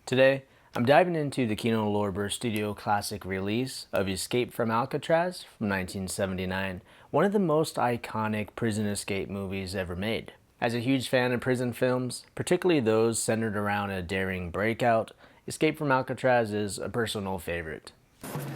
Today, I'm diving into the Kino Lorber studio classic release of Escape from Alcatraz from 1979, one of the most iconic prison escape movies ever made. As a huge fan of prison films, particularly those centered around a daring breakout, Escape from Alcatraz is a personal favorite.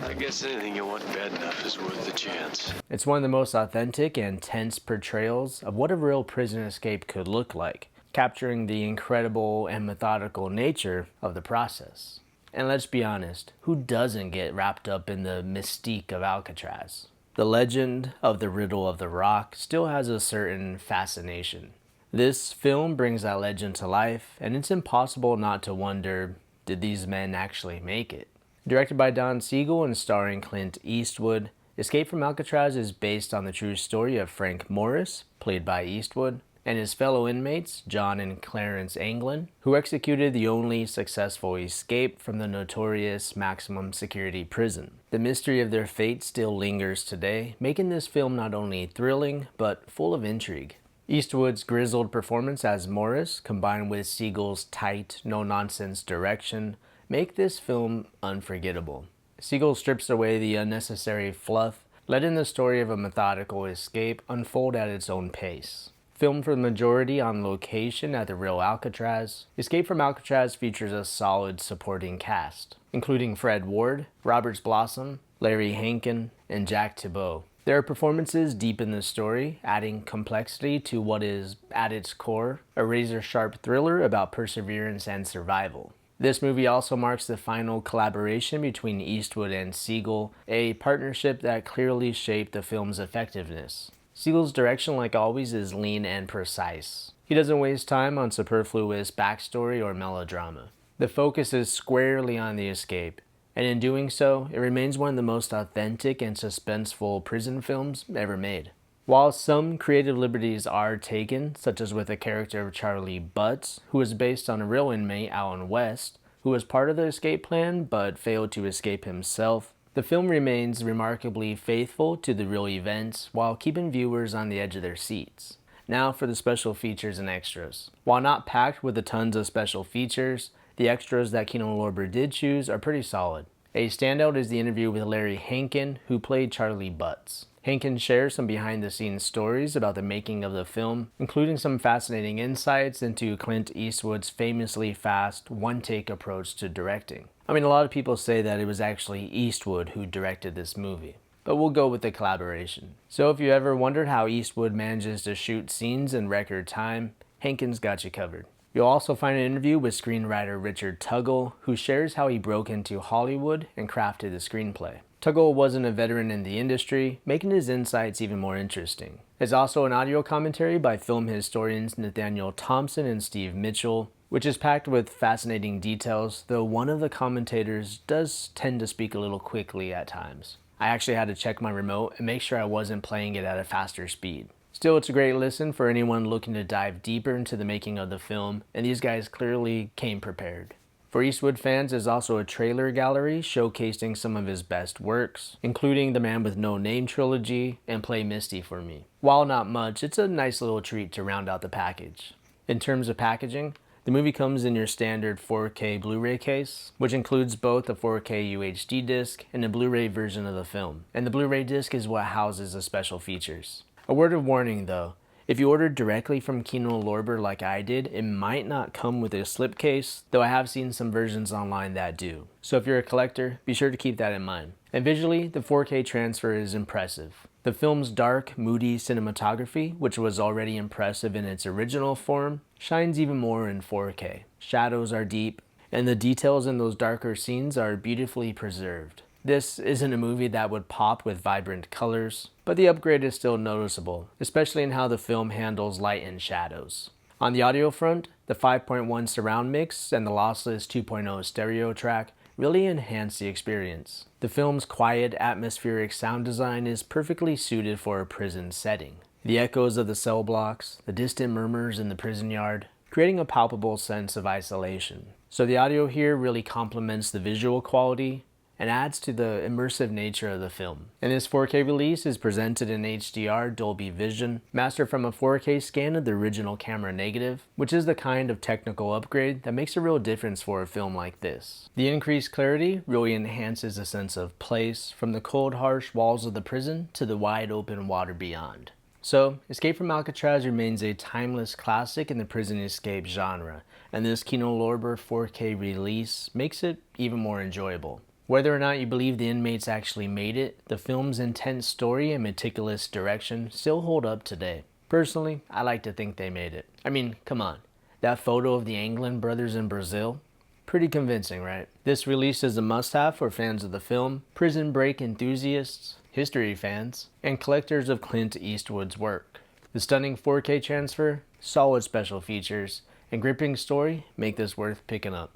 I guess anything you want bad enough is worth the chance. It's one of the most authentic and tense portrayals of what a real prison escape could look like, capturing the incredible and methodical nature of the process. And let's be honest, who doesn't get wrapped up in the mystique of Alcatraz? The legend of the Riddle of the Rock still has a certain fascination. This film brings that legend to life, and it's impossible not to wonder, did these men actually make it? Directed by Siegel and starring Clint Eastwood, Escape from Alcatraz is based on the true story of Frank Morris, played by Eastwood, and his fellow inmates, John and Clarence Anglin, who executed the only successful escape from the notorious maximum security prison. The mystery of their fate still lingers today, making this film not only thrilling, but full of intrigue. Eastwood's grizzled performance as Morris, combined with Siegel's tight, no-nonsense direction, make this film unforgettable. Siegel strips away the unnecessary fluff, letting the story of a methodical escape unfold at its own pace. Filmed for the majority on location at the real Alcatraz, Escape from Alcatraz features a solid supporting cast, including Fred Ward, Robert Blossom, Larry Hankin, and Jack Thibault. Their performances deepen the story, adding complexity to what is, at its core, a razor-sharp thriller about perseverance and survival. This movie also marks the final collaboration between Eastwood and Siegel, a partnership that clearly shaped the film's effectiveness. Siegel's direction, like always, is lean and precise. He doesn't waste time on superfluous backstory or melodrama. The focus is squarely on the escape, and in doing so, it remains one of the most authentic and suspenseful prison films ever made. While some creative liberties are taken, such as with the character of Charlie Butts, who is based on a real inmate, Alan West, who was part of the escape plan but failed to escape himself, the film remains remarkably faithful to the real events while keeping viewers on the edge of their seats. Now for the special features and extras. While not packed with the tons of special features, the extras that Kino Lorber did choose are pretty solid. A standout is the interview with Larry Hankin, who played Charlie Butts. Hankin shares some behind-the-scenes stories about the making of the film, including some fascinating insights into Clint Eastwood's famously fast, one-take approach to directing. I mean, a lot of people say that it was actually Eastwood who directed this movie, but we'll go with the collaboration. So if you ever wondered how Eastwood manages to shoot scenes in record time, Hankin's got you covered. You'll also find an interview with screenwriter Richard Tuggle, who shares how he broke into Hollywood and crafted the screenplay. Tuggle wasn't a veteran in the industry, making his insights even more interesting. There's also an audio commentary by film historians Nathaniel Thompson and Steve Mitchell, which is packed with fascinating details, though one of the commentators does tend to speak a little quickly at times. I actually had to check my remote and make sure I wasn't playing it at a faster speed. Still, it's a great listen for anyone looking to dive deeper into the making of the film, and these guys clearly came prepared. For Eastwood fans, there's also a trailer gallery showcasing some of his best works, including the Man with No Name trilogy and Play Misty for Me. While not much, it's a nice little treat to round out the package. In terms of packaging, the movie comes in your standard 4K Blu-ray case, which includes both a 4K UHD disc and a Blu-ray version of the film. And the Blu-ray disc is what houses the special features. A word of warning though, if you ordered directly from Kino Lorber like I did, it might not come with a slipcase, though I have seen some versions online that do. So if you're a collector, be sure to keep that in mind. And visually, the 4K transfer is impressive. The film's dark, moody cinematography, which was already impressive in its original form, shines even more in 4K. Shadows are deep, and the details in those darker scenes are beautifully preserved. This isn't a movie that would pop with vibrant colors, but the upgrade is still noticeable, especially in how the film handles light and shadows. On the audio front, the 5.1 surround mix and the lossless 2.0 stereo track really enhance the experience. The film's quiet, atmospheric sound design is perfectly suited for a prison setting. The echoes of the cell blocks, the distant murmurs in the prison yard, creating a palpable sense of isolation. So the audio here really complements the visual quality, and adds to the immersive nature of the film. And this 4K release is presented in HDR Dolby Vision, mastered from a 4K scan of the original camera negative, which is the kind of technical upgrade that makes a real difference for a film like this. The increased clarity really enhances a sense of place, from the cold, harsh walls of the prison to the wide open water beyond. So, Escape from Alcatraz remains a timeless classic in the prison escape genre, and this Kino Lorber 4K release makes it even more enjoyable. Whether or not you believe the inmates actually made it, the film's intense story and meticulous direction still hold up today. Personally, I like to think they made it. I mean, come on, that photo of the Anglin brothers in Brazil? Pretty convincing, right? This release is a must-have for fans of the film, prison break enthusiasts, history fans, and collectors of Clint Eastwood's work. The stunning 4K transfer, solid special features, and gripping story make this worth picking up.